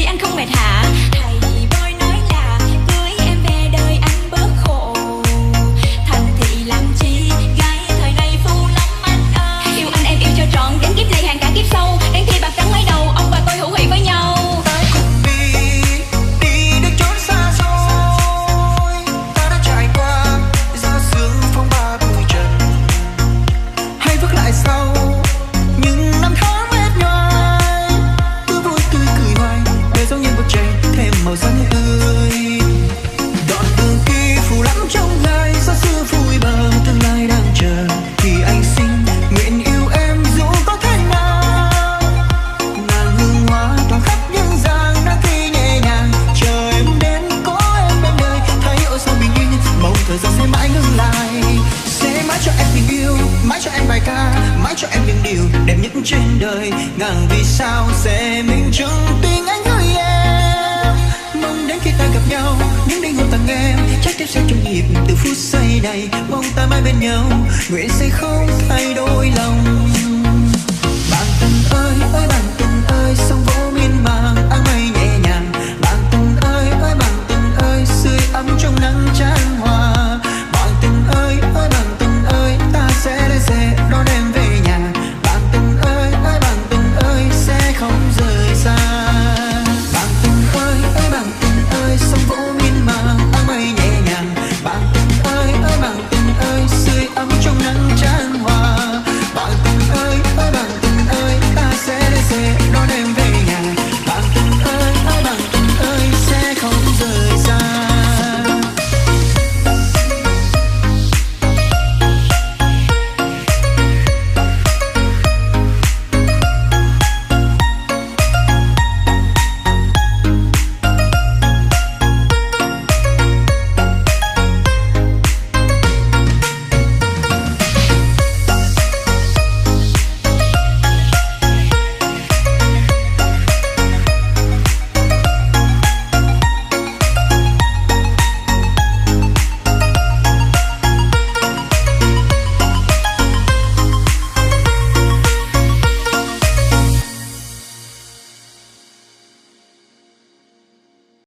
vì anh không mệt hả? Thầy bói nói là cưới em về đời anh bớt khổ. Thành thị làm chi, gái thời nay phu lắm anh ơi. Yêu anh em yêu cho trọn đến kiếp này hàng cả kiếp sau. Đến khi bạc trắng mái đầu, ông và tôi hữu nghị với nhau. Ta cùng đi đến chốn xa xôi. Ta đã trải qua gió sương phong ba bụi trần. Hãy bước lại sau những năm tháng mệt nhoài, cứ vui tươi cười hoài để giống như bức tranh thêm màu sắc tươi. Đoạn đường kia phủ lắm trong gai, gió xưa vui bờ tương lai đang chờ. Thì anh xin nguyện yêu em dù có thế nào. Nàng hương hoa tỏa khắp những giang đã khi nhẹ nhàng chờ em đến có em bên đời. Thấy ôi sao bình yên, mong thời gian sẽ mãi ngừng lại. Sẽ mãi cho em tình yêu, mãi cho em bài ca, mãi cho em những điều đẹp nhất trên đời. Ngàn vì sao sẽ minh chứng tình anh gửi em. Mong đến khi ta gặp nhau, những đêm hôn tặng em chắc tiếp sẽ trong nhịp từ phút giây này. Mong ta mãi bên nhau, nguyện sẽ không thay đổi lòng.